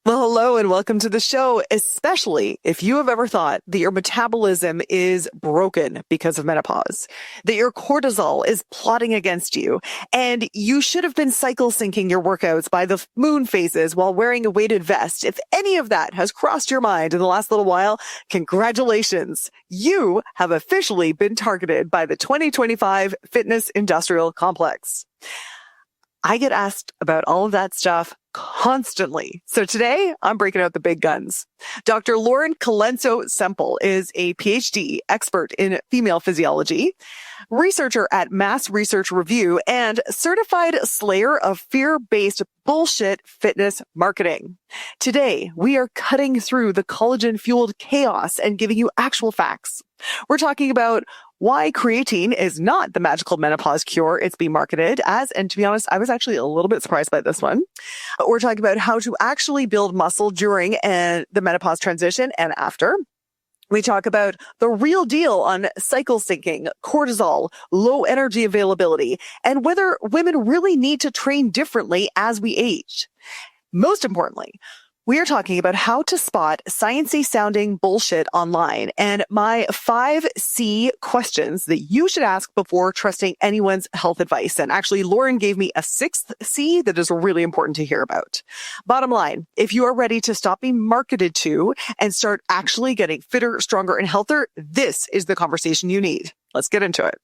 Well, hello and welcome to the show, especially if you have ever thought that your metabolism is broken because of menopause, that your cortisol is plotting against you, and you should have been cycle syncing your workouts by the moon phases while wearing a weighted vest. If any of that has crossed your mind in the last little while, congratulations. You have officially been targeted by the 2025 Fitness Industrial Complex. I get asked about all of that stuff constantly. So today I'm breaking out the big guns. Dr. Lauren Colenso-Semple is a PhD expert in female physiology, researcher at Mass Research Review, and certified slayer of fear-based bullshit fitness marketing. Today, we are cutting through the collagen-fueled chaos and giving you actual facts. We're talking about why creatine is not the magical menopause cure it's being marketed as. And to be honest, I was actually a little bit surprised by this one. We're talking about how to actually build muscle during the menopause transition and after. We talk about the real deal on cycle syncing, cortisol, low energy availability, and whether women really need to train differently as we age. Most importantly, we are talking about how to spot sciencey sounding bullshit online and my 5 C questions that you should ask before trusting anyone's health advice. And actually, Lauren gave me a 6th C that is really important to hear about. Bottom line, if you are ready to stop being marketed to and start actually getting fitter, stronger, and healthier, this is the conversation you need. Let's get into it.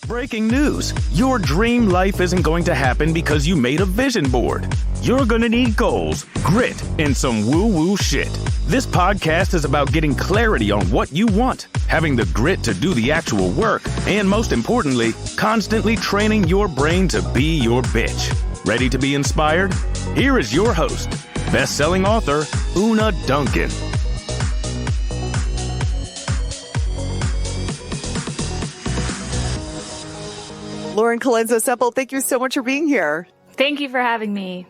Breaking news. Your dream life isn't going to happen because you made a vision board. You're going to need goals, grit, and some woo-woo shit. This podcast is about getting clarity on what you want, having the grit to do the actual work, and most importantly, constantly training your brain to be your bitch. Ready to be inspired? Here is your host, best-selling author, Una Duncan. Lauren Colenso-Semple, thank you so much for being here. Thank you for having me.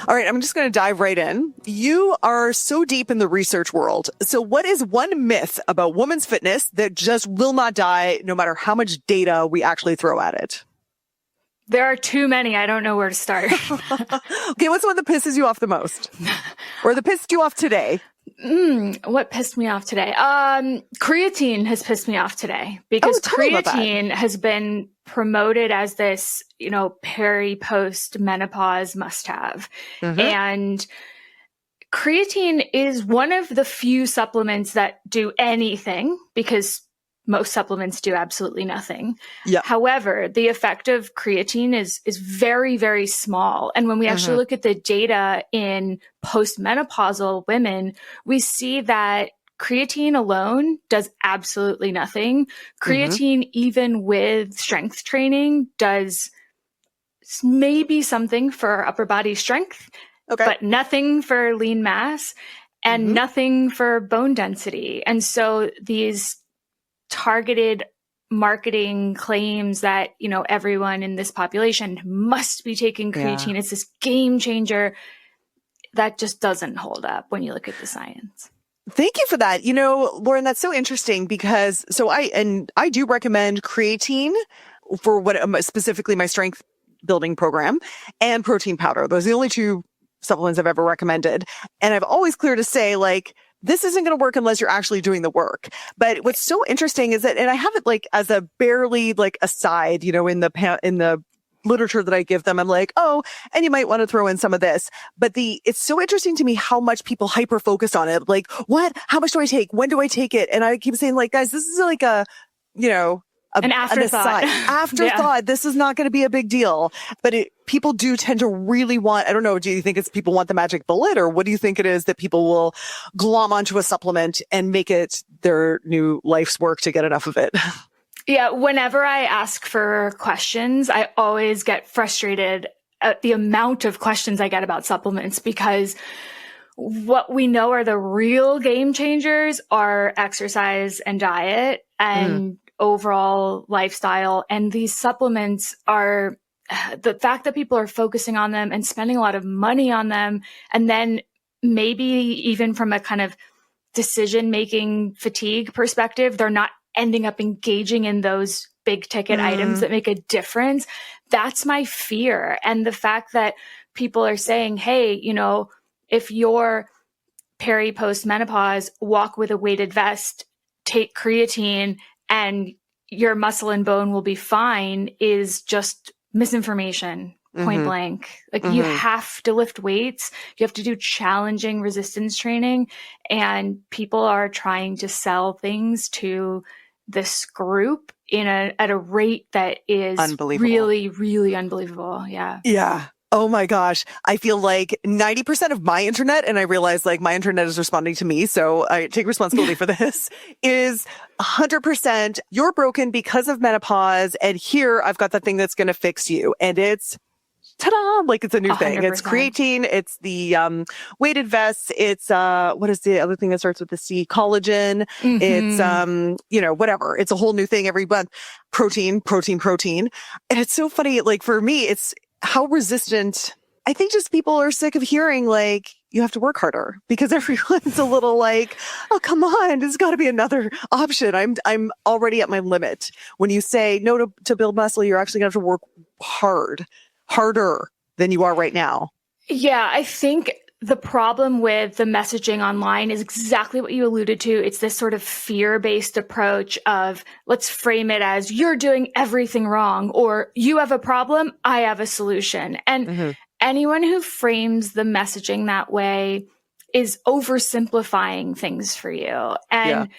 All right, I'm just going to dive right in. You are so deep in the research world. So what is one myth about women's fitness that just will not die no matter how much data we actually throw at it? There are too many. I don't know where to start. Okay, what's one that pisses you off the most? Or that pissed you off today? What pissed me off today? Creatine has pissed me off today because creatine has been promoted as this, peri-post menopause must-have. Mm-hmm. And creatine is one of the few supplements that do anything because most supplements do absolutely nothing. Yep. However, the effect of creatine is very, very small. And when we actually look at the data in postmenopausal women, we see that creatine alone does absolutely nothing. Creatine, even with strength training, does maybe something for upper body strength, but nothing for lean mass and nothing for bone density. And so these targeted marketing claims that, everyone in this population must be taking creatine. Yeah. It's this game changer that just doesn't hold up when you look at the science. Thank you for that. Lauren, that's so interesting because I do recommend creatine for specifically my strength building program and protein powder. Those are the only 2 supplements I've ever recommended. And I've always clear to say, this isn't going to work unless you're actually doing the work. But what's so interesting is that, and I have it as a barely aside, in the literature that I give them, I'm like, oh, and you might want to throw in some of this. But it's so interesting to me how much people hyper focus on it. Like, what? How much do I take? When do I take it? And I keep saying, guys, this is an afterthought. Afterthought. Yeah. This is not going to be a big deal. But people do tend to really want, I don't know, do you think it's people want the magic bullet, or what do you think it is that people will glom onto a supplement and make it their new life's work to get enough of it? Yeah. Whenever I ask for questions, I always get frustrated at the amount of questions I get about supplements because what we know are the real game changers are exercise and diet and overall lifestyle. And these supplements are the fact that people are focusing on them and spending a lot of money on them. And then maybe even from a kind of decision-making fatigue perspective, they're not ending up engaging in those big ticket items that make a difference. That's my fear. And the fact that people are saying, hey, if you're post menopause, walk with a weighted vest, take creatine, and your muscle and bone will be fine is just misinformation. Point blank. Like you have to lift weights. You have to do challenging resistance training, and people are trying to sell things to this group at a rate that is really, really unbelievable. Yeah. Yeah. Oh my gosh. I feel like 90% of my internet, and I realize like my internet is responding to me, so I take responsibility for this, is 100% you're broken because of menopause, and here I've got the thing that's going to fix you. And it's ta-da! Like it's a new 100%. Thing. It's creatine. It's the weighted vests. It's what is the other thing that starts with the C? Collagen. It's whatever. It's a whole new thing every month. Protein. And it's so funny. Like for me, it's how resistant. I think just people are sick of hearing like you have to work harder, because everyone's a little like, oh come on, there's got to be another option. I'm already at my limit. When you say no to build muscle, you're actually going to have to work harder than you are right now. Yeah, I think the problem with the messaging online is exactly what you alluded to. It's this sort of fear-based approach of let's frame it as you're doing everything wrong, or you have a problem, I have a solution. And anyone who frames the messaging that way is oversimplifying things for you. And,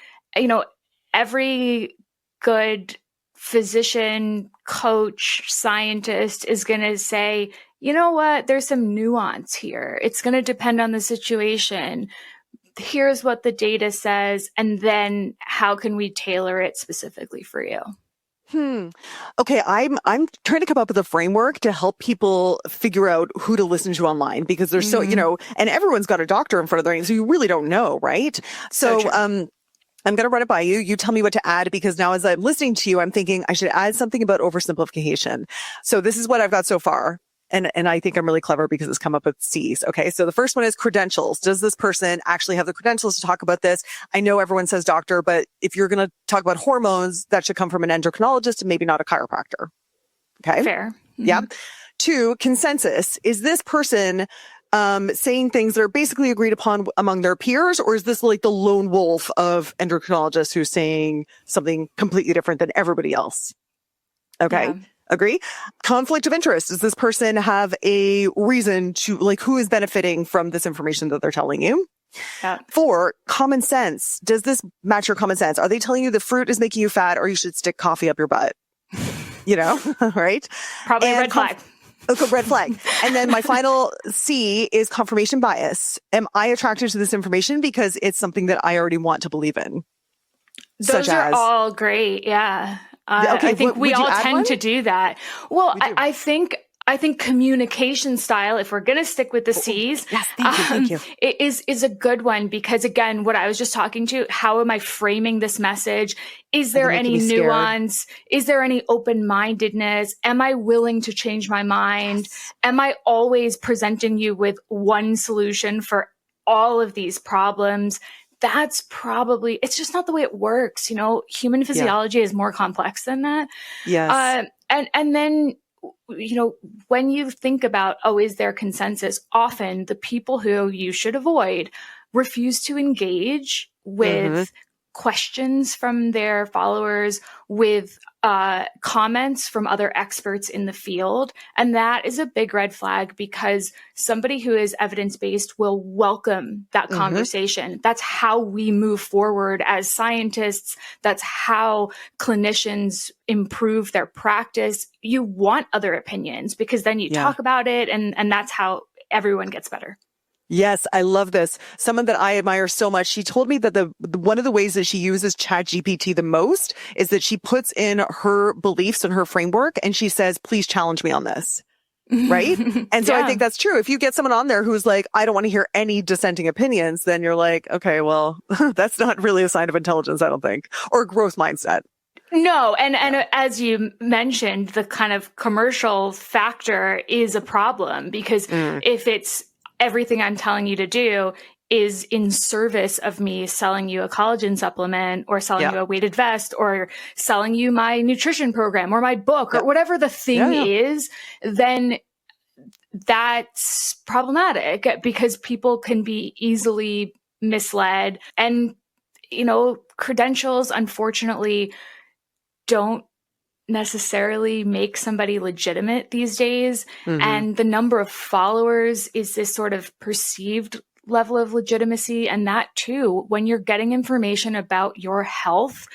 every good physician, coach, scientist is going to say, you know what, there's some nuance here. It's going to depend on the situation. Here's what the data says, and then how can we tailor it specifically for you? Okay, I'm trying to come up with a framework to help people figure out who to listen to online, because there's so, and everyone's got a doctor in front of their name, so you really don't know, right? So I'm going to run it by you. You tell me what to add, because now as I'm listening to you, I'm thinking I should add something about oversimplification. So this is what I've got so far. And I think I'm really clever because it's come up with C's. Okay. So the first one is credentials. Does this person actually have the credentials to talk about this? I know everyone says doctor, but if you're going to talk about hormones, that should come from an endocrinologist and maybe not a chiropractor. Okay. Fair. Yeah. 2, consensus. Is this person saying things that are basically agreed upon among their peers, or is this like the lone wolf of endocrinologists who's saying something completely different than everybody else? Okay. Yeah. Agree? Conflict of interest. Does this person have a reason to, like, who is benefiting from this information that they're telling you? Yeah. 4, common sense. Does this match your common sense? Are they telling you the fruit is making you fat, or you should stick coffee up your butt? Right? Probably a red flag. Okay, red flag. And then my final C is confirmation bias. Am I attracted to this information because it's something that I already want to believe in? Those are all great. Yeah. I think we all tend to do that. Well, I think communication style, if we're going to stick with the C's, yes, thank you. is a good one, because again, what I was just talking to, how am I framing this message? Is there any nuance? Is there any open-mindedness? Am I willing to change my mind? Yes. Am I always presenting you with one solution for all of these problems? That's probably, it's just not the way it works. Human physiology is more complex than that. Yes. And then, when you think about, is there consensus? Often the people who you should avoid refuse to engage with questions from their followers, with comments from other experts in the field. And that is a big red flag, because somebody who is evidence-based will welcome that conversation. That's how we move forward as scientists. That's how clinicians improve their practice. You want other opinions, because then you talk about it, and that's how everyone gets better. Yes, I love this. Someone that I admire so much, she told me that the one of the ways that she uses ChatGPT the most is that she puts in her beliefs and her framework, and she says, please challenge me on this. Right? And so I think that's true. If you get someone on there who's like, I don't want to hear any dissenting opinions, then you're like, okay, well, that's not really a sign of intelligence, I don't think, or growth mindset. No. And as you mentioned, the kind of commercial factor is a problem, because if it's everything I'm telling you to do is in service of me selling you a collagen supplement, or selling you a weighted vest, or selling you my nutrition program or my book or whatever the thing is, then that's problematic, because people can be easily misled. And, credentials, unfortunately, don't necessarily make somebody legitimate these days. Mm-hmm. And the number of followers is this sort of perceived level of legitimacy. And that too, when you're getting information about your health,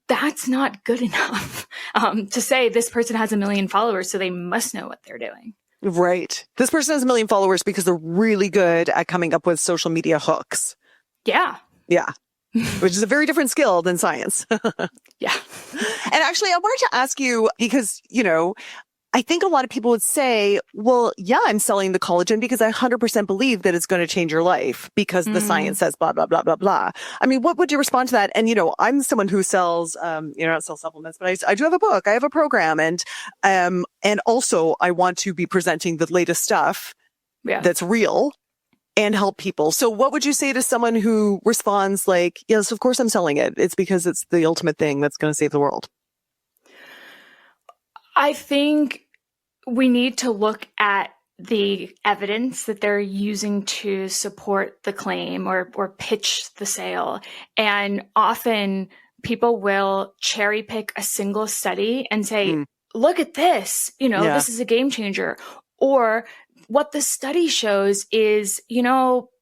that's not good enough to say this person has 1 million followers, so they must know what they're doing. Right. This person has 1 million followers because they're really good at coming up with social media hooks. Yeah. Yeah. Which is a very different skill than science. Yeah. And actually, I wanted to ask you because, I think a lot of people would say, well, yeah, I'm selling the collagen because I 100% believe that it's going to change your life because the science says blah, blah, blah, blah, blah. I mean, what would you respond to that? And, I'm someone who sells, not sell supplements, but I do have a book. I have a program. And also I want to be presenting the latest stuff that's real and help people. So what would you say to someone who responds like, yes, of course I'm selling it. It's because it's the ultimate thing that's going to save the world. I think we need to look at the evidence that they're using to support the claim or pitch the sale. And often people will cherry pick a single study and say, look at this, this is a game changer. Or what the study shows is,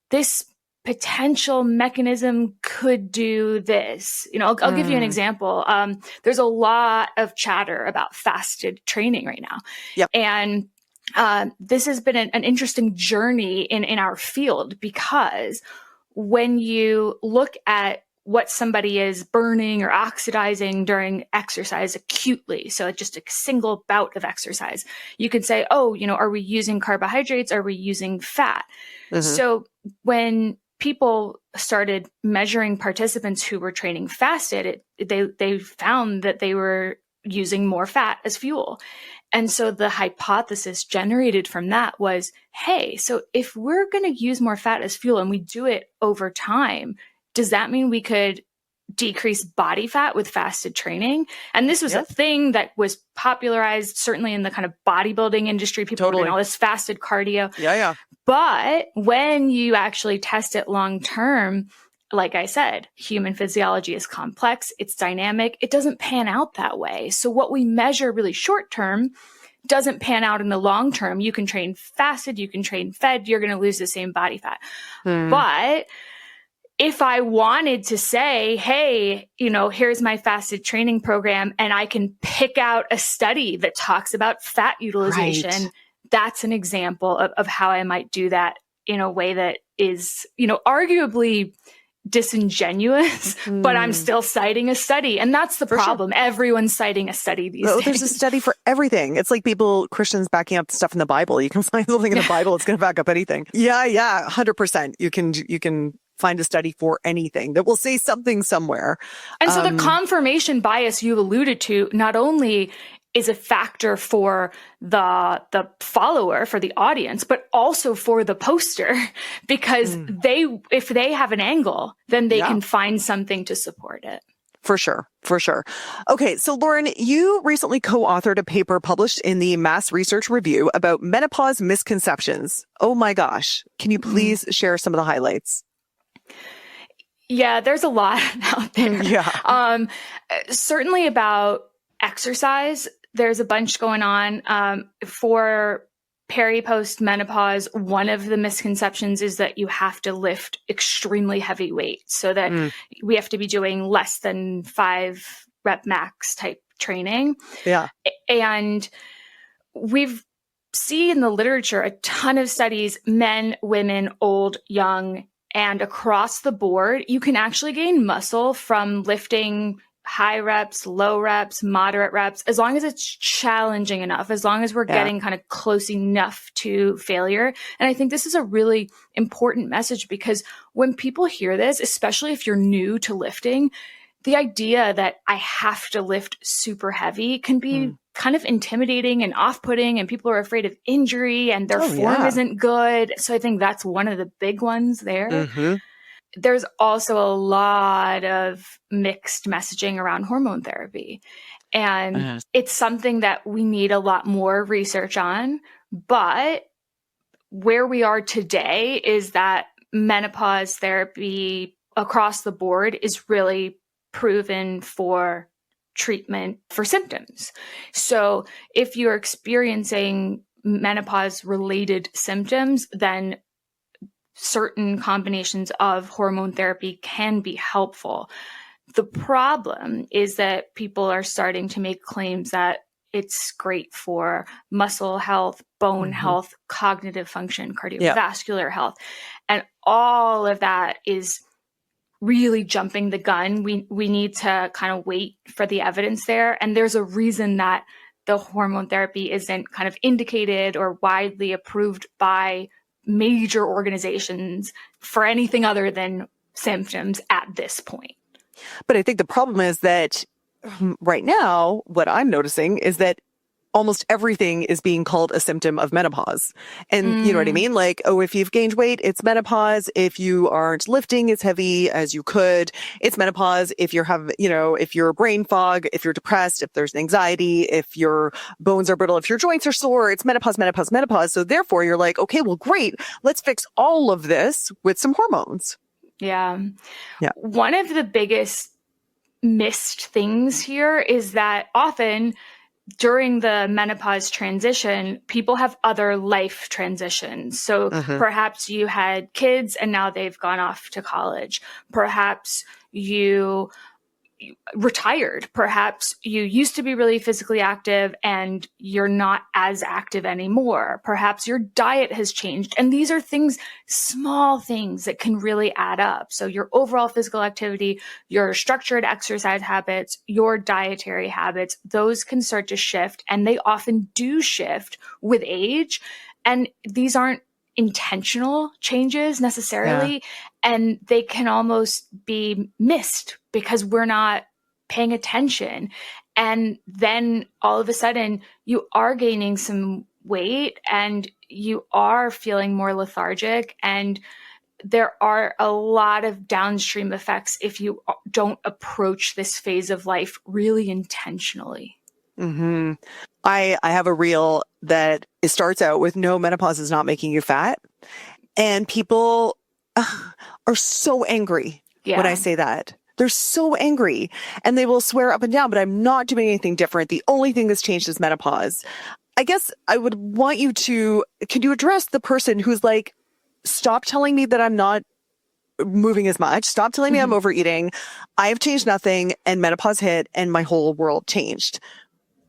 this potential mechanism could do this. I'll give you an example. There's a lot of chatter about fasted training right now. Yep. And this has been an interesting journey in our field, because when you look at what somebody is burning or oxidizing during exercise acutely, so just a single bout of exercise, you can say, are we using carbohydrates? Are we using fat? So when people started measuring participants who were training fasted, they found that they were using more fat as fuel. And so the hypothesis generated from that was, hey, so if we're going to use more fat as fuel and we do it over time, does that mean we could decrease body fat with fasted training? And this was a thing that was popularized certainly in the kind of bodybuilding industry. People were doing all this fasted cardio. Yeah. But when you actually test it long term, like I said, human physiology is complex. It's dynamic. It doesn't pan out that way. So what we measure really short term doesn't pan out in the long term. You can train fasted, you can train fed, you're going to lose the same body fat. But if I wanted to say, hey, here's my fasted training program, and I can pick out a study that talks about fat utilization, that's an example of how I might do that in a way that is, arguably disingenuous, but I'm still citing a study. And that's the problem. Sure. Everyone's citing a study these days. There's a study for everything. It's like Christians backing up stuff in the Bible. You can find something in the Bible that's going to back up anything. Yeah. 100%. You can find a study for anything that will say something somewhere. And so the confirmation bias you alluded to not only is a factor for the follower, for the audience, but also for the poster, because if they have an angle, then they can find something to support it. For sure. Okay. So Lauren, you recently co-authored a paper published in the Mass Research Review about menopause misconceptions. Oh my gosh. Can you please share some of the highlights? Yeah, there's a lot out there. Yeah. Certainly about exercise. There's a bunch going on. For peri-post menopause, one of the misconceptions is that you have to lift extremely heavy weights, so that we have to be doing less than 5 rep max type training. Yeah. And we've seen in the literature a ton of studies, men, women, old, young, and across the board, you can actually gain muscle from lifting high reps, low reps, moderate reps, as long as it's challenging enough, as long as we're getting kind of close enough to failure. And I think this is a really important message, because when people hear this, especially if you're new to lifting, the idea that I have to lift super heavy can be kind of intimidating and off-putting, and people are afraid of injury and their form isn't good. So I think that's one of the big ones there. There's also a lot of mixed messaging around hormone therapy. And it's something that we need a lot more research on. But where we are today is that menopause therapy across the board is really proven for treatment for symptoms. So if you're experiencing menopause-related symptoms, then certain combinations of hormone therapy can be helpful. The problem is that people are starting to make claims that it's great for muscle health, bone health, cognitive function, cardiovascular health. And all of that is really jumping the gun. We need to kind of wait for the evidence there. And there's a reason that the hormone therapy isn't kind of indicated or widely approved by major organizations for anything other than symptoms at this point. But I think the problem is that right now, what I'm noticing is that almost everything is being called a symptom of menopause. And you know what I mean? Like, oh, if you've gained weight, it's menopause. If you aren't lifting as heavy as you could, it's menopause. If you're if you're brain fog, if you're depressed, if there's anxiety, if your bones are brittle, if your joints are sore, it's menopause, menopause, menopause. So therefore you're like, okay, well, great. Let's fix all of this with some hormones. Yeah. One of the biggest missed things here is that often during the menopause transition, people have other life transitions. So perhaps you had kids and now they've gone off to college. Perhaps you retired. Perhaps you used to be really physically active and you're not as active anymore. Perhaps your diet has changed. And these are things, small things that can really add up. So your overall physical activity, your structured exercise habits, your dietary habits, those can start to shift. And they often do shift with age. And these aren't intentional changes necessarily. And they can almost be missed because we're not paying attention. And then all of a sudden you are gaining some weight and you are feeling more lethargic. And there are a lot of downstream effects if you don't approach this phase of life really intentionally. I have a reel that it starts out with no, menopause is not making you fat. And people are so angry when I say that. They're so angry and they will swear up and down, but I'm not doing anything different. The only thing that's changed is menopause. I guess I would want you to, can you address the person who's like, stop telling me that I'm not moving as much. Stop telling me I'm overeating. I have changed nothing and menopause hit and my whole world changed.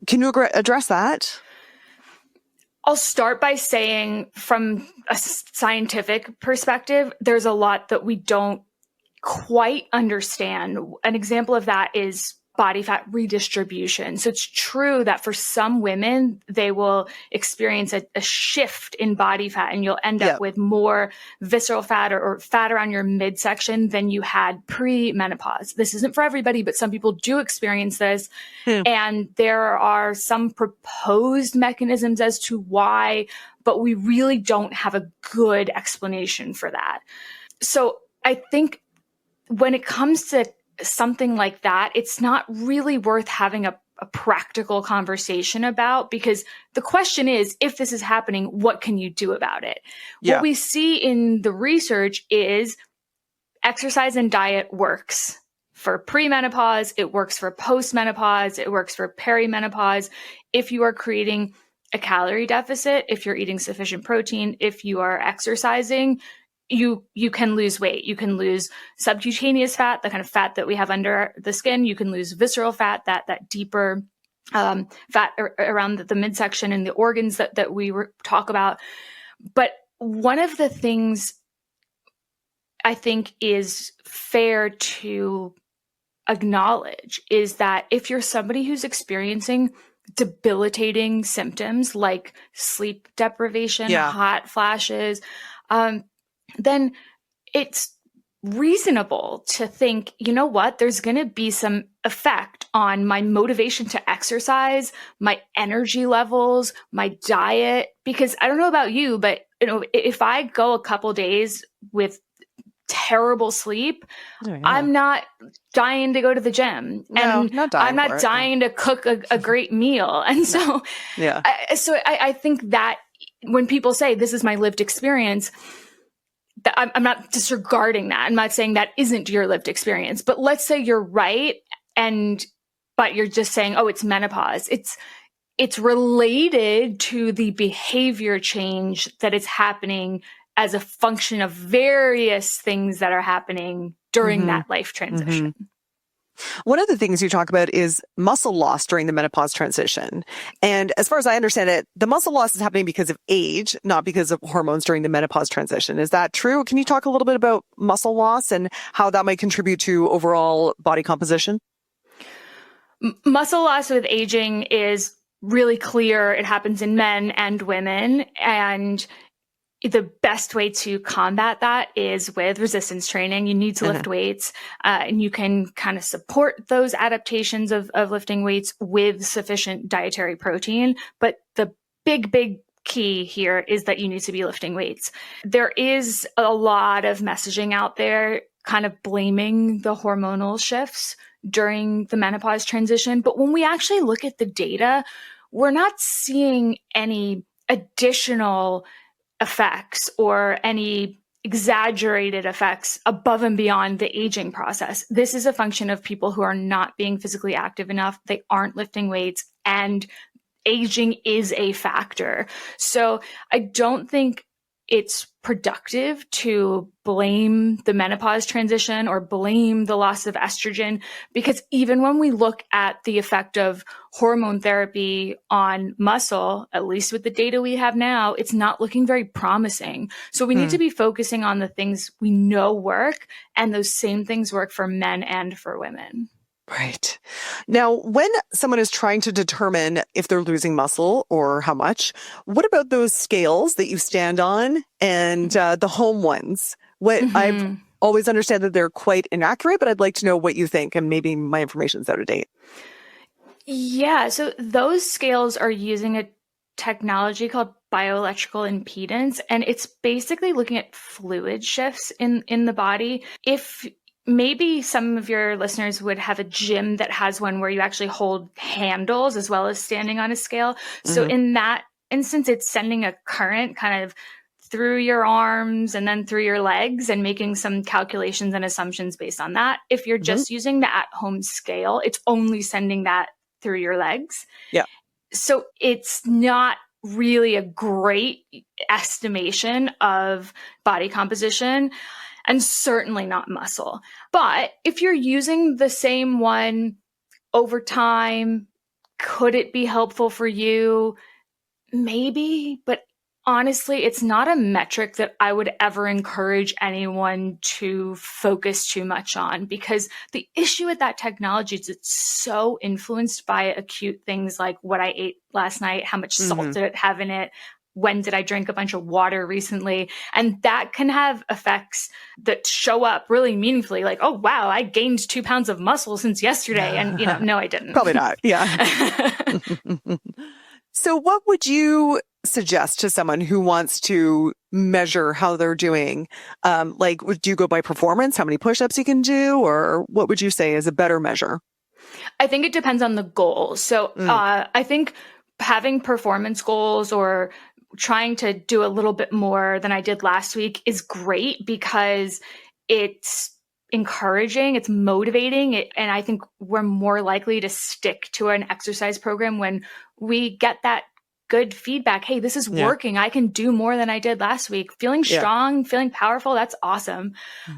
Can you address that? I'll start by saying from a scientific perspective, there's a lot that we don't quite understand. An example of that is body fat redistribution. So it's true that for some women, they will experience a shift in body fat and you'll end up with more visceral fat or fat around your midsection than you had pre-menopause. This isn't for everybody, but some people do experience this. And there are some proposed mechanisms as to why, but we really don't have a good explanation for that. So I think when it comes to something like that, it's not really worth having a practical conversation about, because the question is, if this is happening, what can you do about it? What we see in the research is exercise and diet works for premenopause. It works for postmenopause. It works for perimenopause. If you are creating a calorie deficit, if you're eating sufficient protein, if you are exercising, you can lose weight. You can lose subcutaneous fat, the kind of fat that we have under the skin. You can lose visceral fat, that deeper fat around the midsection and the organs that we talk about. But one of the things I think is fair to acknowledge is that if you're somebody who's experiencing debilitating symptoms like sleep deprivation, hot flashes, then it's reasonable to think, you know what, there's going to be some effect on my motivation to exercise, my energy levels, my diet, because I don't know about you, but if I go a couple days with terrible sleep, I'm not dying to go to the gym, and I'm not dying to cook a great meal. And so, I think that when people say this is my lived experience, I'm not disregarding that. I'm not saying that isn't your lived experience, but let's say you're right. But you're just saying, oh, it's menopause. It's related to the behavior change that is happening as a function of various things that are happening during that life transition. One of the things you talk about is muscle loss during the menopause transition. And as far as I understand it, the muscle loss is happening because of age, not because of hormones during the menopause transition. Is that true? Can you talk a little bit about muscle loss and how that might contribute to overall body composition? Muscle loss with aging is really clear. It happens in men and women. And the best way to combat that is with resistance training. You need to lift weights, and you can kind of support those adaptations of lifting weights with sufficient dietary protein. But the big key here is that you need to be lifting weights. There is a lot of messaging out there kind of blaming the hormonal shifts during the menopause transition. But when we actually look at the data, we're not seeing any additional effects or any exaggerated effects above and beyond the aging process. This is a function of people who are not being physically active enough. They aren't lifting weights, and aging is a factor. So I don't think it's productive to blame the menopause transition or blame the loss of estrogen, because even when we look at the effect of hormone therapy on muscle, at least with the data we have now, it's not looking very promising. So we need to be focusing on the things we know work, and those same things work for men and for women. Right. Now, when someone is trying to determine if they're losing muscle or how much, what about those scales that you stand on and the home ones? I've always understand that they're quite inaccurate, but I'd like to know what you think, and maybe my information's out of date. Yeah. So those scales are using a technology called bioelectrical impedance, and it's basically looking at fluid shifts in the body. If maybe some of your listeners would have a gym that has one where you actually hold handles as well as standing on a scale. So in that instance, it's sending a current kind of through your arms and then through your legs and making some calculations and assumptions based on that. If you're just using the at-home scale, it's only sending that through your legs. Yeah. So it's not really a great estimation of body composition, and certainly not muscle. But if you're using the same one over time, could it be helpful for you? Maybe, but honestly, it's not a metric that I would ever encourage anyone to focus too much on, because the issue with that technology is it's so influenced by acute things like what I ate last night, how much salt did it have in it, when did I drink a bunch of water recently? And that can have effects that show up really meaningfully, like, oh, wow, I gained 2 pounds of muscle since yesterday. And, no, I didn't. Probably not. Yeah. So what would you suggest to someone who wants to measure how they're doing? Do you go by performance, how many push-ups you can do, or what would you say is a better measure? I think it depends on the goal. So I think having performance goals or trying to do a little bit more than I did last week is great, because it's encouraging, it's motivating, and I think we're more likely to stick to an exercise program when we get that good feedback. Hey, this is working. I can do more than I did last week. Feeling strong, feeling powerful, that's awesome.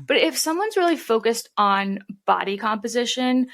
But if someone's really focused on body composition,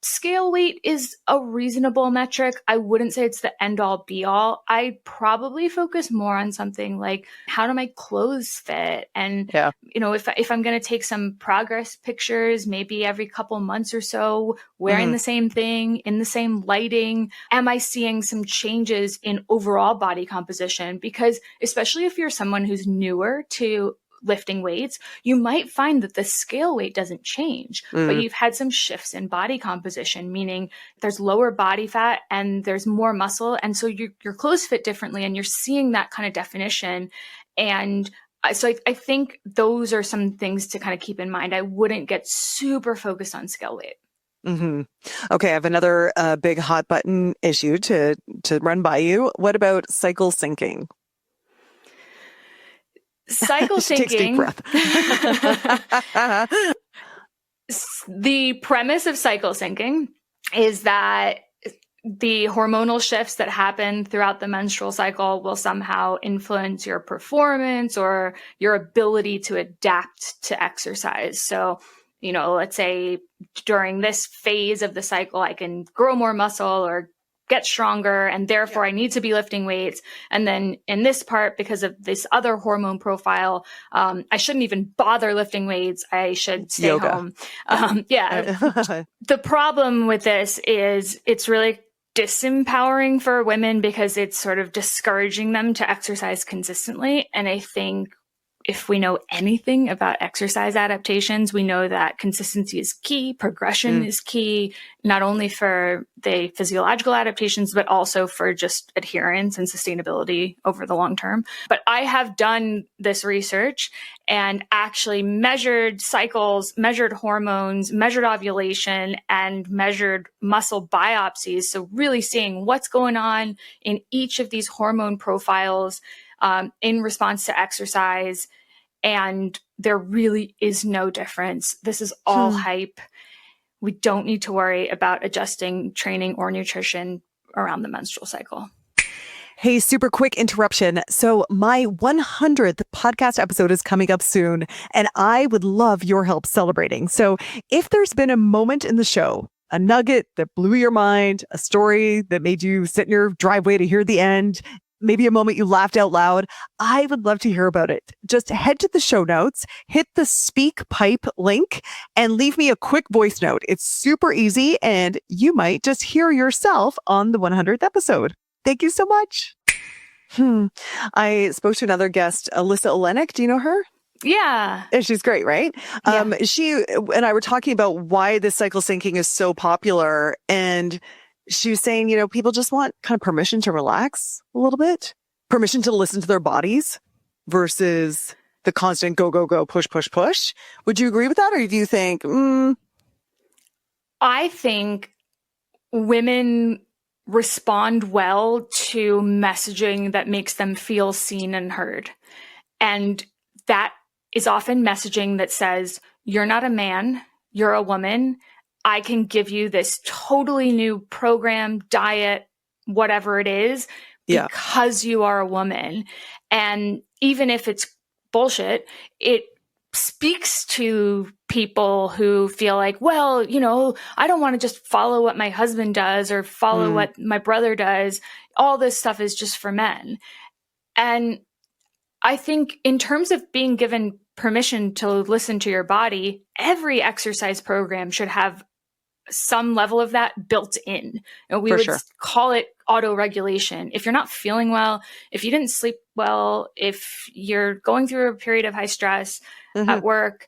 scale weight is a reasonable metric. I wouldn't say it's the end all be all. I probably focus more on something like, how do my clothes fit? And, if I'm going to take some progress pictures, maybe every couple months or so, wearing the same thing in the same lighting, am I seeing some changes in overall body composition? Because especially if you're someone who's newer to lifting weights, you might find that the scale weight doesn't change, but you've had some shifts in body composition, meaning there's lower body fat and there's more muscle. And so your clothes fit differently, and you're seeing that kind of definition. And so I think those are some things to kind of keep in mind. I wouldn't get super focused on scale weight. Okay, I have another big hot button issue to run by you. What about cycle syncing? cycle Takes deep syncing. breath. The premise of cycle syncing is that the hormonal shifts that happen throughout the menstrual cycle will somehow influence your performance or your ability to adapt to exercise. So, let's say during this phase of the cycle, I can grow more muscle or get stronger, and therefore I need to be lifting weights. And then in this part, because of this other hormone profile, I shouldn't even bother lifting weights. I should stay home. The problem with this is it's really disempowering for women because it's sort of discouraging them to exercise consistently. And I think if we know anything about exercise adaptations, we know that consistency is key, progression is key, not only for the physiological adaptations, but also for just adherence and sustainability over the long term. But I have done this research and actually measured cycles, measured hormones, measured ovulation, and measured muscle biopsies. So really seeing what's going on in each of these hormone profiles in response to exercise. And there really is no difference. This is all hype. We don't need to worry about adjusting training or nutrition around the menstrual cycle. Hey, super quick interruption. So my 100th podcast episode is coming up soon, and I would love your help celebrating. So if there's been a moment in the show, a nugget that blew your mind, a story that made you sit in your driveway to hear the end, maybe a moment you laughed out loud, I would love to hear about it. Just head to the show notes, hit the Speak Pipe link, and leave me a quick voice note. It's super easy, and you might just hear yourself on the 100th episode. Thank you so much. I spoke to another guest, Alyssa Olenek. Do you know her? Yeah. And she's great, right? Yeah. She and I were talking about why this cycle syncing is so popular, and she was saying, people just want kind of permission to relax a little bit, permission to listen to their bodies versus the constant go, go, go, push, push, push. Would you agree with that? Or do you think, I think women respond well to messaging that makes them feel seen and heard. And that is often messaging that says, you're not a man, you're a woman. I can give you this totally new program, diet, whatever it is, because you are a woman. And even if it's bullshit, it speaks to people who feel like, well, I don't want to just follow what my husband does or follow what my brother does. All this stuff is just for men. And I think in terms of being given permission to listen to your body, every exercise program should have some level of that built in. And we would call it auto-regulation. If you're not feeling well, if you didn't sleep well, if you're going through a period of high stress at work,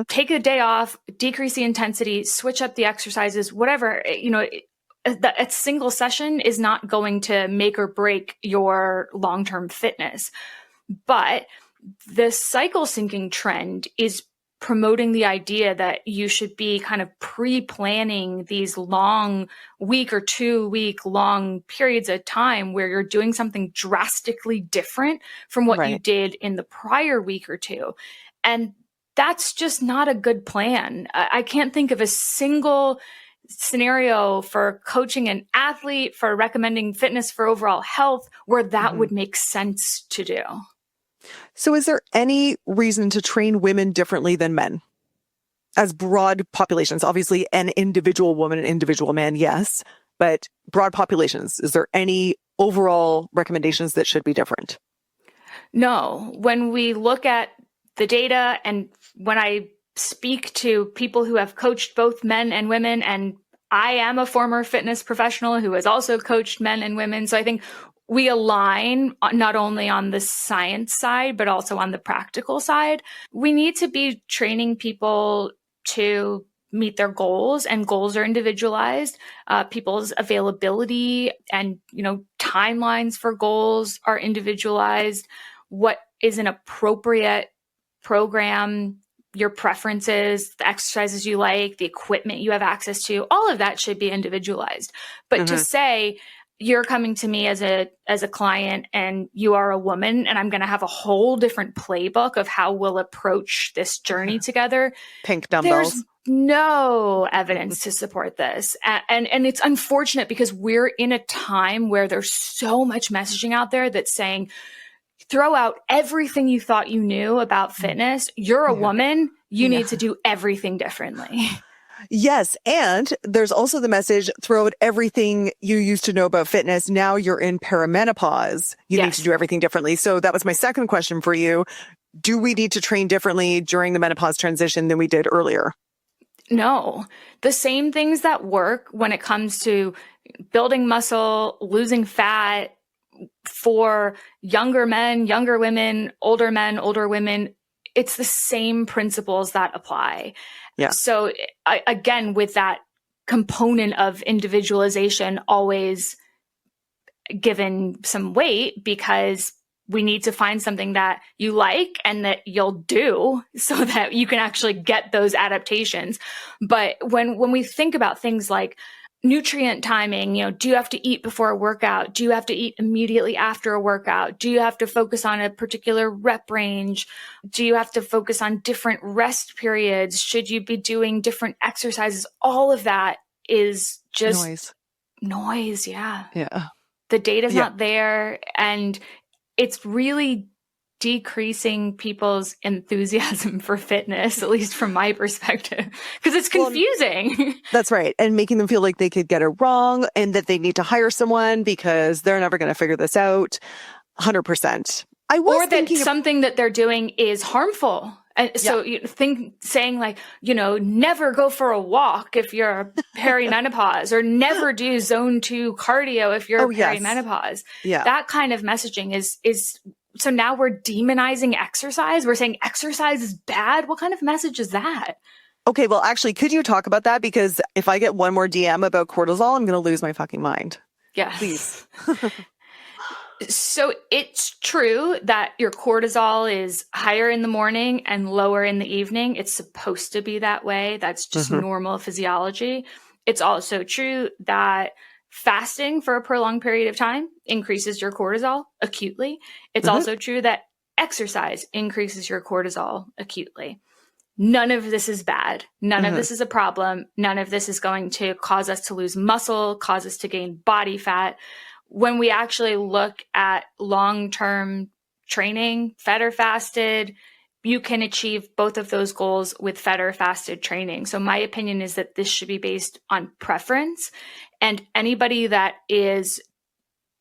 take a day off, decrease the intensity, switch up the exercises, whatever, a single session is not going to make or break your long-term fitness. But the cycle syncing trend is promoting the idea that you should be kind of pre-planning these long week or 2 week long periods of time where you're doing something drastically different from what you did in the prior week or two. And that's just not a good plan. I can't think of a single scenario for coaching an athlete, for recommending fitness for overall health, where that would make sense to do. So is there any reason to train women differently than men? As broad populations, obviously an individual woman, an individual man, yes, but broad populations, is there any overall recommendations that should be different? No. When we look at the data and when I speak to people who have coached both men and women, and I am a former fitness professional who has also coached men and women, so I think we align not only on the science side, but also on the practical side. We need to be training people to meet their goals, and goals are individualized. People's availability and, timelines for goals are individualized. What is an appropriate program, your preferences, the exercises you like, the equipment you have access to, all of that should be individualized. But to say, you're coming to me as a client and you are a woman, and I'm going to have a whole different playbook of how we'll approach this journey together. Pink dumbbells. There's no evidence to support this. And it's unfortunate because we're in a time where there's so much messaging out there that's saying, throw out everything you thought you knew about fitness. You're a woman. You need to do everything differently. Yes. And there's also the message, throw out everything you used to know about fitness. Now you're in perimenopause. You need to do everything differently. So that was my second question for you. Do we need to train differently during the menopause transition than we did earlier? No. The same things that work when it comes to building muscle, losing fat for younger men, younger women, older men, older women, it's the same principles that apply. Yeah. So again, with that component of individualization always given some weight, because we need to find something that you like and that you'll do so that you can actually get those adaptations. But when we think about things like nutrient timing, do you have to eat before a workout? Do you have to eat immediately after a workout? Do you have to focus on a particular rep range? Do you have to focus on different rest periods? Should you be doing different exercises? All of that is just noise. Yeah. The data's not there. And it's really decreasing people's enthusiasm for fitness, at least from my perspective, because it's confusing. Well, that's right. And making them feel like they could get it wrong and that they need to hire someone because they're never going to figure this out. 100%. Or that something that they're doing is harmful. And so saying like, never go for a walk if you're perimenopause, or never do zone 2 cardio if you're perimenopause. Yeah. That kind of messaging is so now we're demonizing exercise. We're saying exercise is bad. What kind of message is that? Okay, well, actually, could you talk about that? Because if I get one more DM about cortisol, I'm going to lose my fucking mind. Yes. Please. So it's true that your cortisol is higher in the morning and lower in the evening. It's supposed to be that way. That's just normal physiology. It's also true that fasting for a prolonged period of time increases your cortisol acutely. It's also true that exercise increases your cortisol acutely. None of this is bad. None of this is a problem. None of this is going to cause us to lose muscle, cause us to gain body fat. When we actually look at long-term training, fed or fasted, you can achieve both of those goals with fed or fasted training. So my opinion is that this should be based on preference. And anybody that is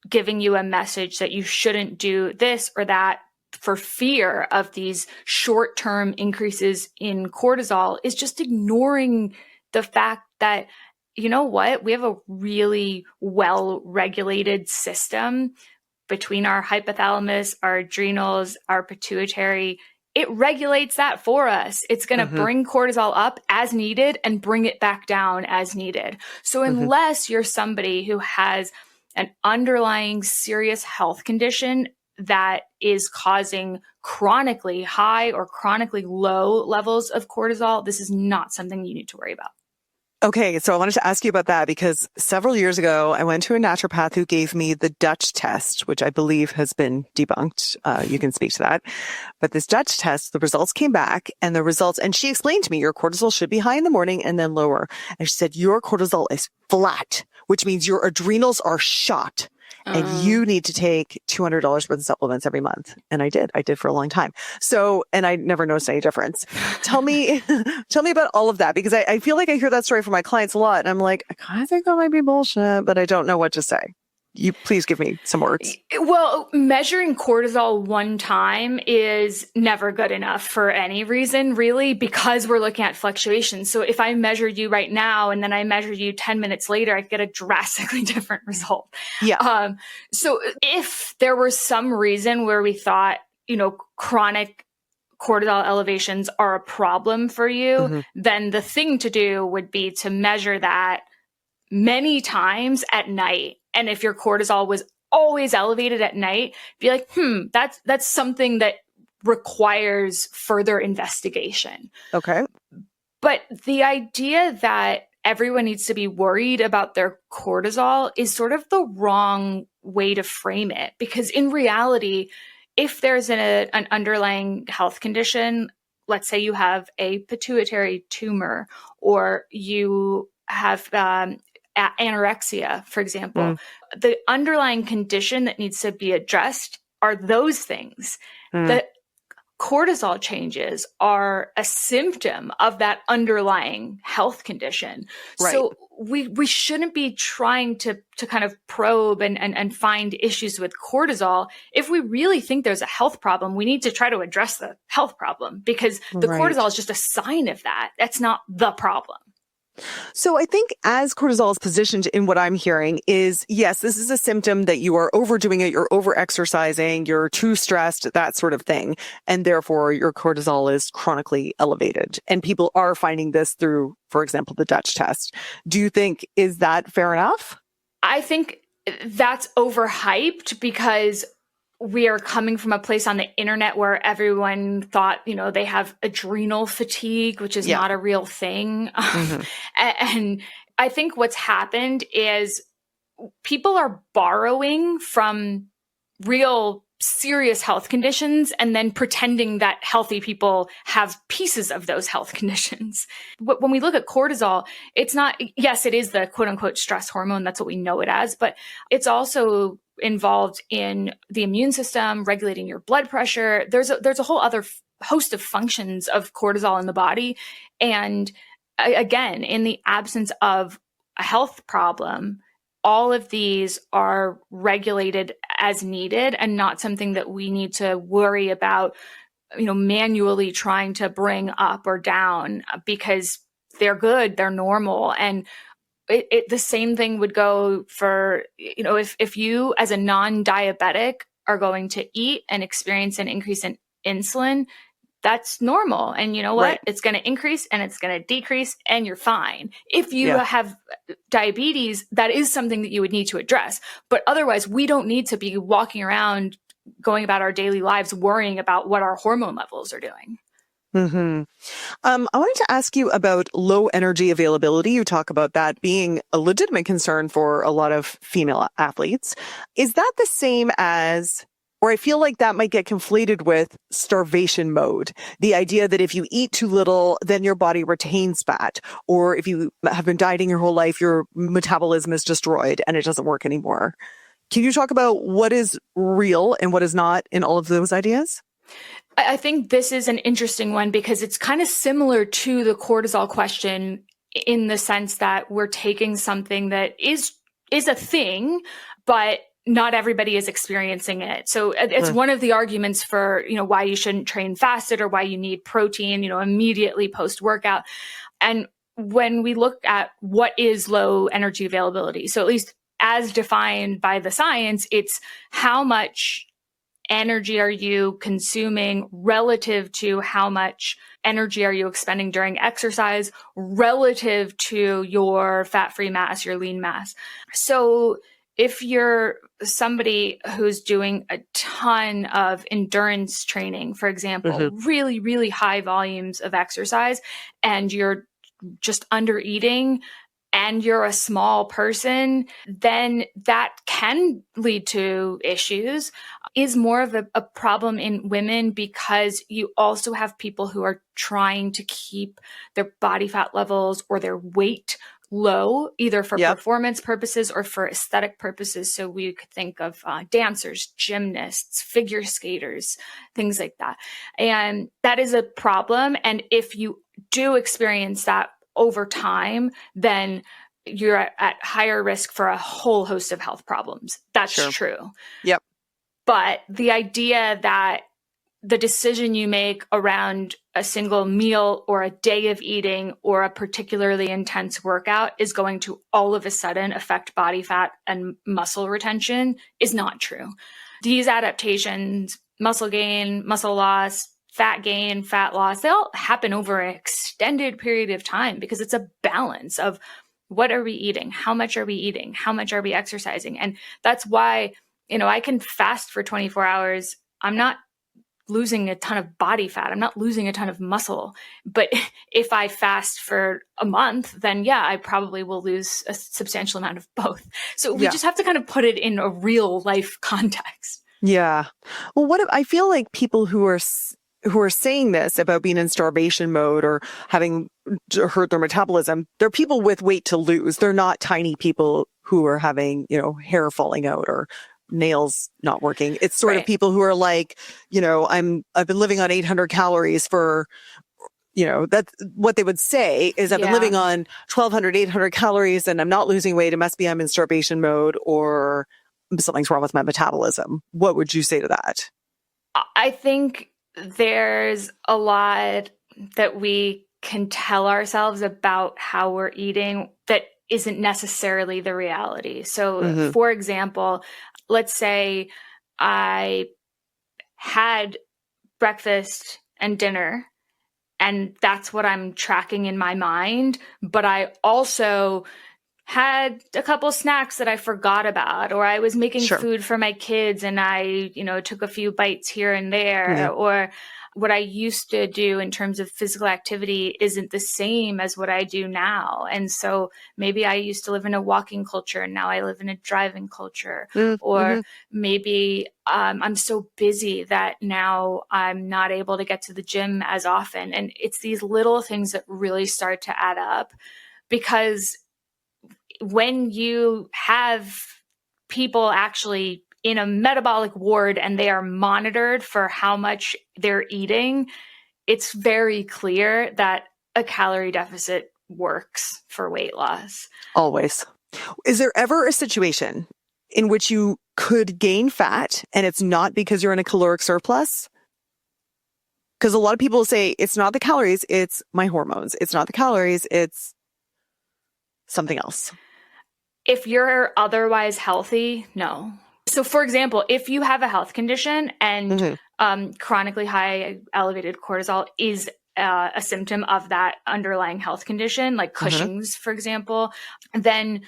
giving you a message that you shouldn't do this or that for fear of these short-term increases in cortisol is just ignoring the fact that, you know what, we have a really well-regulated system between our hypothalamus, our adrenals, our pituitary. It regulates that for us. It's going to bring cortisol up as needed and bring it back down as needed. So unless you're somebody who has an underlying serious health condition that is causing chronically high or chronically low levels of cortisol, this is not something you need to worry about. Okay, so I wanted to ask you about that because several years ago, I went to a naturopath who gave me the Dutch test, which I believe has been debunked. You can speak to that. But this Dutch test, the results came back and she explained to me, your cortisol should be high in the morning and then lower. And she said, your cortisol is flat, which means your adrenals are shot. And you need to take $200 worth of supplements every month. And I did for a long time. So, and I never noticed any difference. Tell me about all of that, because I feel like I hear that story from my clients a lot. And I'm like, I kind of think that might be bullshit, but I don't know what to say. You please give me some words. Well, measuring cortisol one time is never good enough for any reason, really, because we're looking at fluctuations. So if I measure you right now and then I measure you 10 minutes later, I get a drastically different result. Yeah. So if there was some reason where we thought, chronic cortisol elevations are a problem for you, then the thing to do would be to measure that many times at night. And if your cortisol was always elevated at night, be like, that's something that requires further investigation. Okay. But the idea that everyone needs to be worried about their cortisol is sort of the wrong way to frame it. Because in reality, if there's an underlying health condition, let's say you have a pituitary tumor or you have anorexia, for example, the underlying condition that needs to be addressed are those things. The cortisol changes are a symptom of that underlying health condition. Right. So we shouldn't be trying to kind of probe and find issues with cortisol. If we really think there's a health problem, we need to try to address the health problem, because the cortisol is just a sign of that. That's not the problem. So I think as cortisol is positioned in what I'm hearing is, yes, this is a symptom that you are overdoing it, you're over-exercising, you're too stressed, that sort of thing. And therefore, your cortisol is chronically elevated. And people are finding this through, for example, the Dutch test. Do you think, is that fair enough? I think that's overhyped, because we are coming from a place on the internet where everyone thought, they have adrenal fatigue, which is not a real thing. And I think what's happened is people are borrowing from real serious health conditions and then pretending that healthy people have pieces of those health conditions. When we look at cortisol, it's not, yes, it is the quote unquote stress hormone. That's what we know it as, but it's also involved in the immune system, regulating your blood pressure. There's a whole other host of functions of cortisol in the body. And again, in the absence of a health problem, all of these are regulated as needed and not something that we need to worry about, manually trying to bring up or down, because they're good, they're normal. And the same thing would go for, if you as a non-diabetic are going to eat and experience an increase in insulin, that's normal. And you know what? Right. It's going to increase and it's going to decrease and you're fine. If you have diabetes, that is something that you would need to address. But otherwise, we don't need to be walking around going about our daily lives worrying about what our hormone levels are doing. I wanted to ask you about low energy availability. You talk about that being a legitimate concern for a lot of female athletes. Is that the same as, or I feel like that might get conflated with starvation mode? The idea that if you eat too little, then your body retains fat. Or if you have been dieting your whole life, your metabolism is destroyed and it doesn't work anymore. Can you talk about what is real and what is not in all of those ideas? I think this is an interesting one because it's kind of similar to the cortisol question in the sense that we're taking something that is a thing, but not everybody is experiencing it. So it's one of the arguments for, why you shouldn't train fasted or why you need protein, immediately post-workout. And when we look at what is low energy availability, so at least as defined by the science, it's how much energy are you consuming relative to how much energy are you expending during exercise relative to your fat-free mass, your lean mass. So if you're somebody who's doing a ton of endurance training, for example, really, really high volumes of exercise, and you're just under eating, and you're a small person, then that can lead to issues. Is more of a problem in women because you also have people who are trying to keep their body fat levels or their weight low, either for performance purposes or for aesthetic purposes. So we could think of dancers, gymnasts, figure skaters, things like that. And that is a problem. And if you do experience that over time, then you're at higher risk for a whole host of health problems. That's true. Yep. But the idea that the decision you make around a single meal or a day of eating or a particularly intense workout is going to all of a sudden affect body fat and muscle retention is not true. These adaptations, muscle gain, muscle loss, fat gain, fat loss, they all happen over an extended period of time because it's a balance of what are we eating? How much are we eating? How much are we exercising? And that's why, I can fast for 24 hours. I'm not losing a ton of body fat. I'm not losing a ton of muscle. But if I fast for a month, then yeah, I probably will lose a substantial amount of both. So we just have to kind of put it in a real life context. Yeah. Well, I feel like people who are saying this about being in starvation mode or having hurt their metabolism, they're people with weight to lose. They're not tiny people who are having, hair falling out or nails not working. It's sort of people who are like, I've been living on 800 calories for, that's what they would say is I've been living on 1200, 800 calories and I'm not losing weight. It must be I'm in starvation mode or something's wrong with my metabolism. What would you say to that? I think there's a lot that we can tell ourselves about how we're eating that isn't necessarily the reality. So, for example, let's say I had breakfast and dinner, and that's what I'm tracking in my mind, but I also had a couple snacks that I forgot about, or I was making food for my kids and I, took a few bites here and there, or what I used to do in terms of physical activity isn't the same as what I do now. And so maybe I used to live in a walking culture and now I live in a driving culture, or maybe I'm so busy that now I'm not able to get to the gym as often. And it's these little things that really start to add up, because when you have people actually in a metabolic ward and they are monitored for how much they're eating, it's very clear that a calorie deficit works for weight loss. Always. Is there ever a situation in which you could gain fat and it's not because you're in a caloric surplus? Because a lot of people say it's not the calories, it's my hormones. It's not the calories, it's something else. If you're otherwise healthy, no. So for example, if you have a health condition and chronically high elevated cortisol is a symptom of that underlying health condition, like Cushing's, for example, then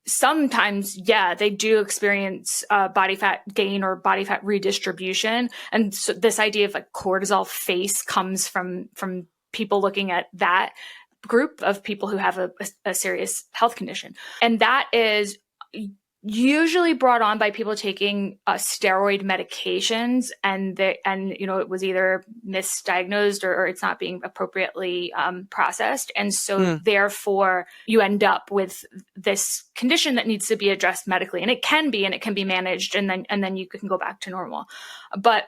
sometimes, they do experience body fat gain or body fat redistribution. And so this idea of like cortisol face comes from people looking at that group of people who have a serious health condition. And that is usually brought on by people taking steroid medications, and it was either misdiagnosed or it's not being appropriately processed. And so therefore you end up with this condition that needs to be addressed medically, and it can be managed, and then you can go back to normal. But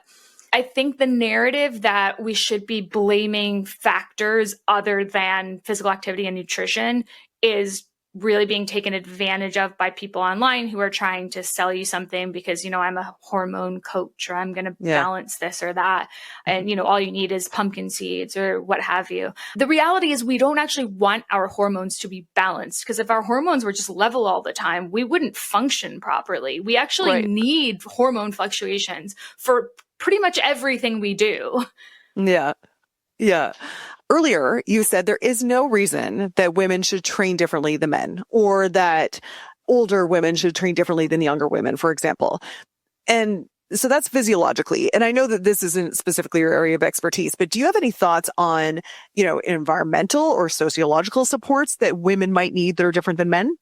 I think the narrative that we should be blaming factors other than physical activity and nutrition is really being taken advantage of by people online who are trying to sell you something because, I'm a hormone coach or I'm going to balance this or that. And, all you need is pumpkin seeds or what have you. The reality is we don't actually want our hormones to be balanced, because if our hormones were just level all the time, we wouldn't function properly. We actually need hormone fluctuations for pretty much everything we do. Yeah. Yeah. Earlier, you said there is no reason that women should train differently than men, or that older women should train differently than younger women, for example. And so that's physiologically. And I know that this isn't specifically your area of expertise, but do you have any thoughts on, environmental or sociological supports that women might need that are different than men?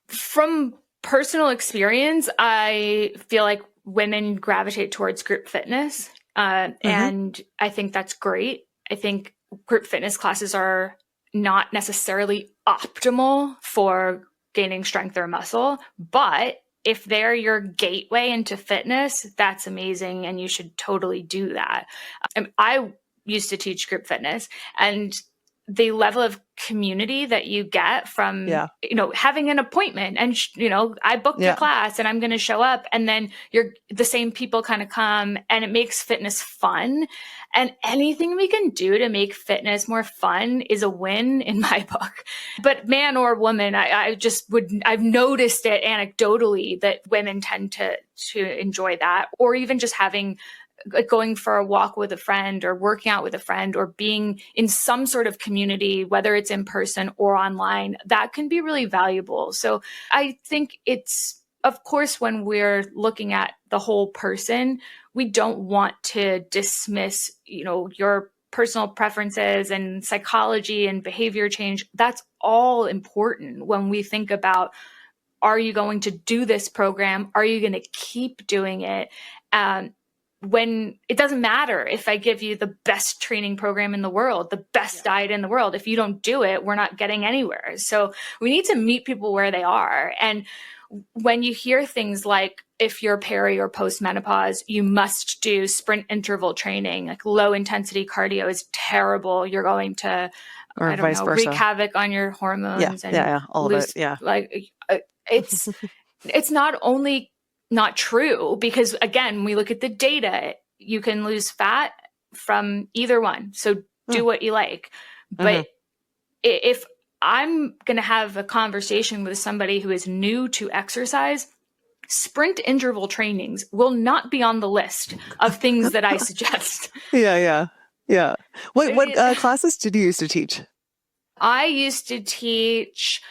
From personal experience, I feel like women gravitate towards group fitness. And I think that's great. I think group fitness classes are not necessarily optimal for gaining strength or muscle, but if they're your gateway into fitness, that's amazing. And you should totally do that. I used to teach group fitness, and the level of community that you get from, having an appointment and, I booked a class and I'm going to show up, and then the same people kind of come, and it makes fitness fun. And anything we can do to make fitness more fun is a win in my book. But man or woman, I've noticed it anecdotally that women tend to enjoy that, or even just going for a walk with a friend or working out with a friend or being in some sort of community, whether it's in person or online, that can be really valuable. So I think it's of course, when we're looking at the whole person, we don't want to dismiss, your personal preferences and psychology and behavior change. That's all important when we think about, are you going to do this program? Are you going to keep doing it? When it doesn't matter if I give you the best training program in the world, the best diet in the world, if you don't do it, we're not getting anywhere. So we need to meet people where they are. And when you hear things like, if you're peri or post-menopause, you must do sprint interval training, like low intensity cardio is terrible. You're going to, or vice versa, wreak havoc on your hormones and all of it. Yeah. Like it's not only not true, because again, we look at the data, you can lose fat from either one. So do what you like. But if I'm going to have a conversation with somebody who is new to exercise, sprint interval trainings will not be on the list of things that I suggest. Yeah. What classes did you used to teach? I used to teach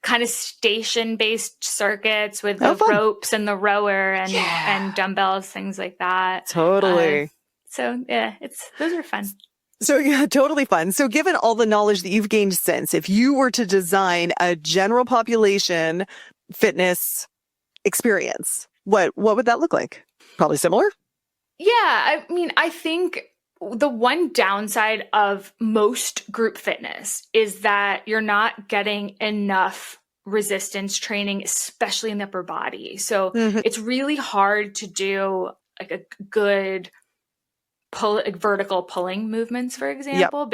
kind of station-based circuits with the ropes and the rower and dumbbells, things like that. Totally. So yeah, those are fun. So yeah, totally fun. So given all the knowledge that you've gained since, if you were to design a general population fitness experience, what would that look like? Probably similar? Yeah, I mean, I think the one downside of most group fitness is that you're not getting enough resistance training, especially in the upper body. So it's really hard to do like a good vertical pulling movements, for example,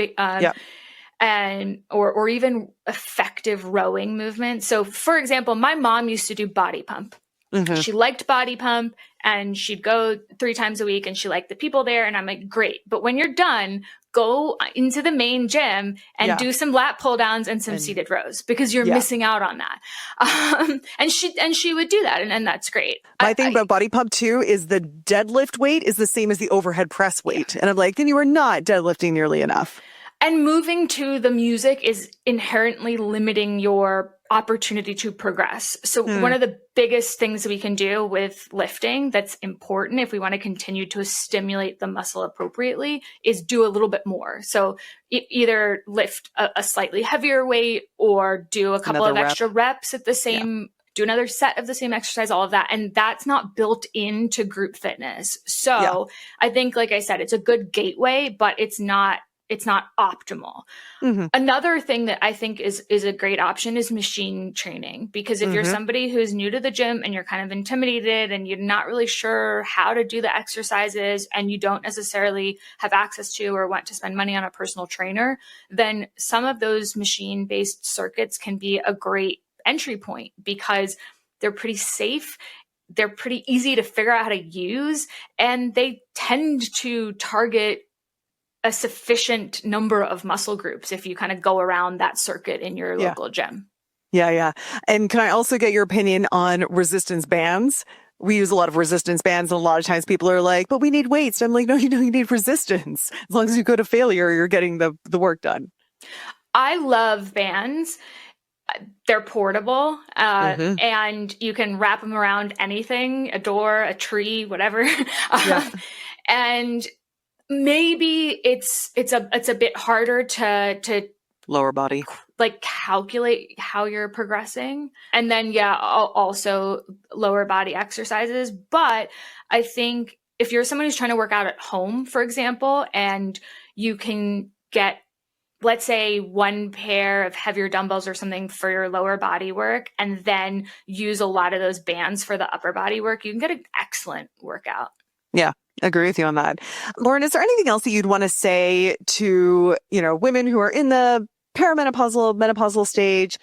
and or even effective rowing movements. So for example, my mom used to do body pump. She liked body pump and she'd go 3 times a week and she liked the people there. And I'm like, great. But when you're done, go into the main gym and do some lat pull downs and some seated rows, because you're missing out on that. And she would do that. And that's great. My thing about body pump too is the deadlift weight is the same as the overhead press weight. And I'm like, then you are not deadlifting nearly enough. And moving to the music is inherently limiting your opportunity to progress. So one of the biggest things that we can do with lifting that's important if we want to continue to stimulate the muscle appropriately is do a little bit more. So either lift a slightly heavier weight or do a couple of extra reps at the same, do another set of the same exercise, all of that. And that's not built into group fitness. So I think, like I said, it's a good gateway, but it's not optimal. Another thing that I think is a great option is machine training, because if you're somebody who's new to the gym and you're kind of intimidated and you're not really sure how to do the exercises and you don't necessarily have access to or want to spend money on a personal trainer, then some of those machine-based circuits can be a great entry point because they're pretty safe. They're pretty easy to figure out how to use, and they tend to target a sufficient number of muscle groups if you kind of go around that circuit in your local gym. Yeah. And can I also get your opinion on resistance bands? We use a lot of resistance bands, and a lot of times people are like, but we need weights. I'm like, no, you need resistance. As long as you go to failure, you're getting the work done. I love bands. They're portable, and you can wrap them around anything, a door, a tree, whatever. And maybe it's a bit harder to lower body, like calculate how you're progressing. And then, also lower body exercises. But I think if you're someone who's trying to work out at home, for example, and you can get, let's say, one pair of heavier dumbbells or something for your lower body work, and then use a lot of those bands for the upper body work, you can get an excellent workout. Yeah. Agree with you on that. Lauren, is there anything else that you'd want to say to, women who are in the perimenopausal, menopausal stage,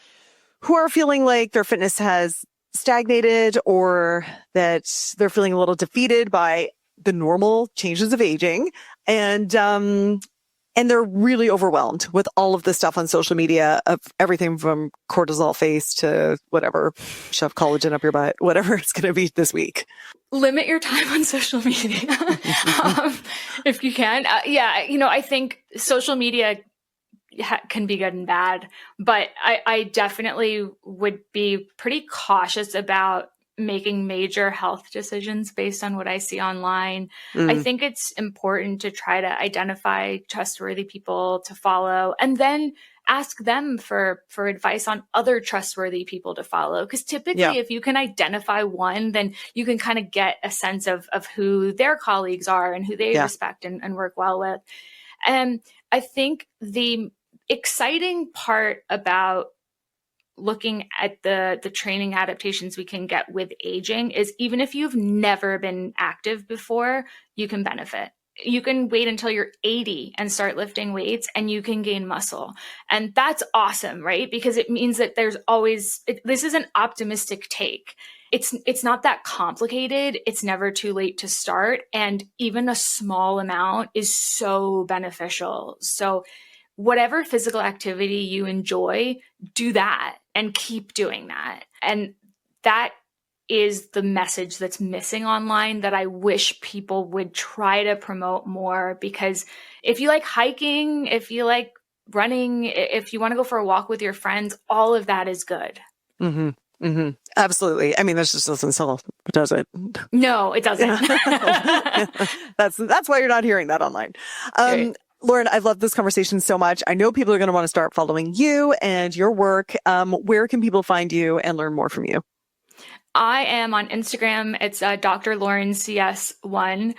who are feeling like their fitness has stagnated or that they're feeling a little defeated by the normal changes of aging, and they're really overwhelmed with all of the stuff on social media of everything from cortisol face to whatever, shove collagen up your butt, whatever it's going to be this week? Limit your time on social media if you can. I think social media can be good and bad, but I definitely would be pretty cautious about making major health decisions based on what I see online. I think it's important to try to identify trustworthy people to follow and then ask them for advice on other trustworthy people to follow. Because typically, if you can identify one, then you can kind of get a sense of who their colleagues are and who they respect and work well with. And I think the exciting part about looking at the training adaptations we can get with aging is even if you've never been active before, you can benefit. You can wait until you're 80 and start lifting weights and you can gain muscle. And that's awesome, right? Because it means that there's always, this is an optimistic take. It's not that complicated. It's never too late to start. And even a small amount is so beneficial. So whatever physical activity you enjoy, do that and keep doing that. And that is the message that's missing online that I wish people would try to promote more. Because if you like hiking, if you like running, if you want to go for a walk with your friends, all of that is good. Absolutely. I mean, this just doesn't sell, does it? No, it doesn't. That's why you're not hearing that online. Right. Lauren, I've loved this conversation so much. I know people are going to want to start following you and your work. Where can people find you and learn more from you? I am on Instagram. It's Dr. Lauren CS1.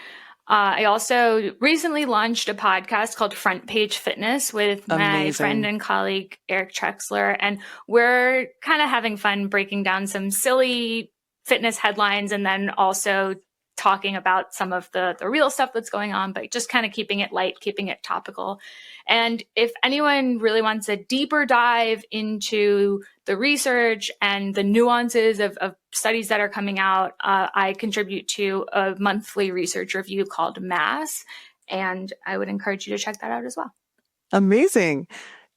I also recently launched a podcast called Front Page Fitness with my friend and colleague, Eric Trexler. And we're kind of having fun breaking down some silly fitness headlines and then also talking about some of the real stuff that's going on, but just kind of keeping it light, keeping it topical. And if anyone really wants a deeper dive into the research and the nuances of studies that are coming out, I contribute to a monthly research review called Mass, and I would encourage you to check that out as well. Amazing.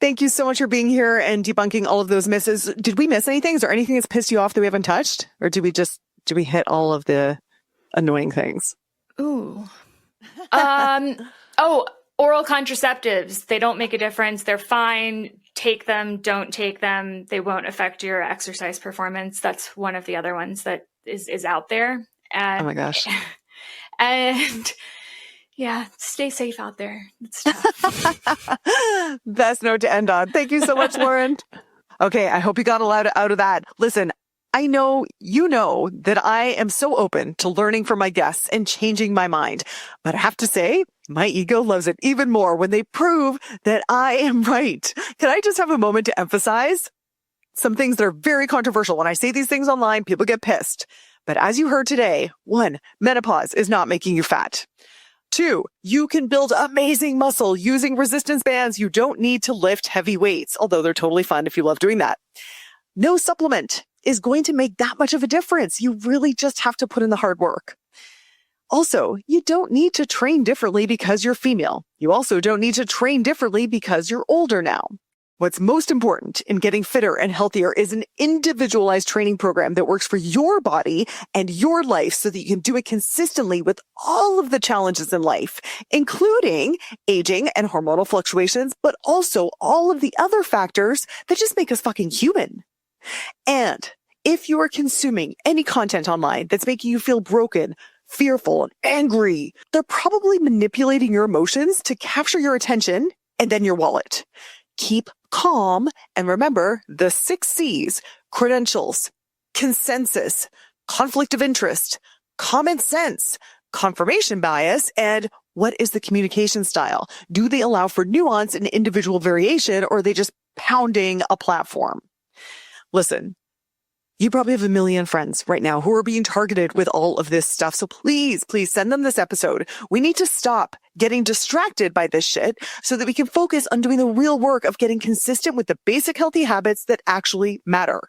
Thank you so much for being here and debunking all of those misses. Did we miss anything? Is there anything that's pissed you off that we haven't touched? Or did we hit all of the annoying things? Ooh. Oral contraceptives. They don't make a difference. They're fine. Take them, don't take them. They won't affect your exercise performance. That's one of the other ones that is out there. And, oh my gosh. And yeah, stay safe out there. It's tough. Best note to end on. Thank you so much, Lauren. Okay, I hope you got a lot out of that. Listen, I know you know that I am so open to learning from my guests and changing my mind. But I have to say, my ego loves it even more when they prove that I am right. Can I just have a moment to emphasize some things that are very controversial? When I say these things online, people get pissed. But as you heard today, 1, menopause is not making you fat. 2, you can build amazing muscle using resistance bands. You don't need to lift heavy weights, although they're totally fun if you love doing that. No supplement is going to make that much of a difference. You really just have to put in the hard work. Also, you don't need to train differently because you're female. You also don't need to train differently because you're older now. What's most important in getting fitter and healthier is an individualized training program that works for your body and your life so that you can do it consistently with all of the challenges in life, including aging and hormonal fluctuations, but also all of the other factors that just make us fucking human. And if you are consuming any content online that's making you feel broken, fearful, and angry, they're probably manipulating your emotions to capture your attention and then your wallet. Keep calm and remember the 6 C's: credentials, consensus, conflict of interest, common sense, confirmation bias, and what is the communication style? Do they allow for nuance and individual variation, or are they just pounding a platform? Listen, you probably have a million friends right now who are being targeted with all of this stuff. So please send them this episode. We need to stop getting distracted by this shit so that we can focus on doing the real work of getting consistent with the basic healthy habits that actually matter.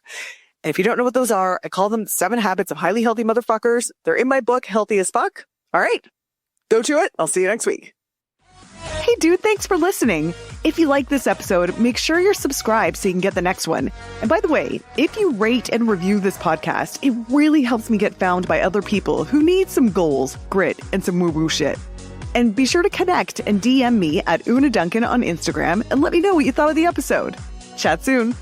And if you don't know what those are, I call them 7 habits of highly healthy motherfuckers. They're in my book, Healthy as Fuck. All right, go to it. I'll see you next week. Hey dude, thanks for listening. If you like this episode, make sure you're subscribed so you can get the next one. And by the way, if you rate and review this podcast, it really helps me get found by other people who need some goals, grit, and some woo-woo shit. And be sure to connect and DM me at Una Duncan on Instagram and let me know what you thought of the episode. Chat soon.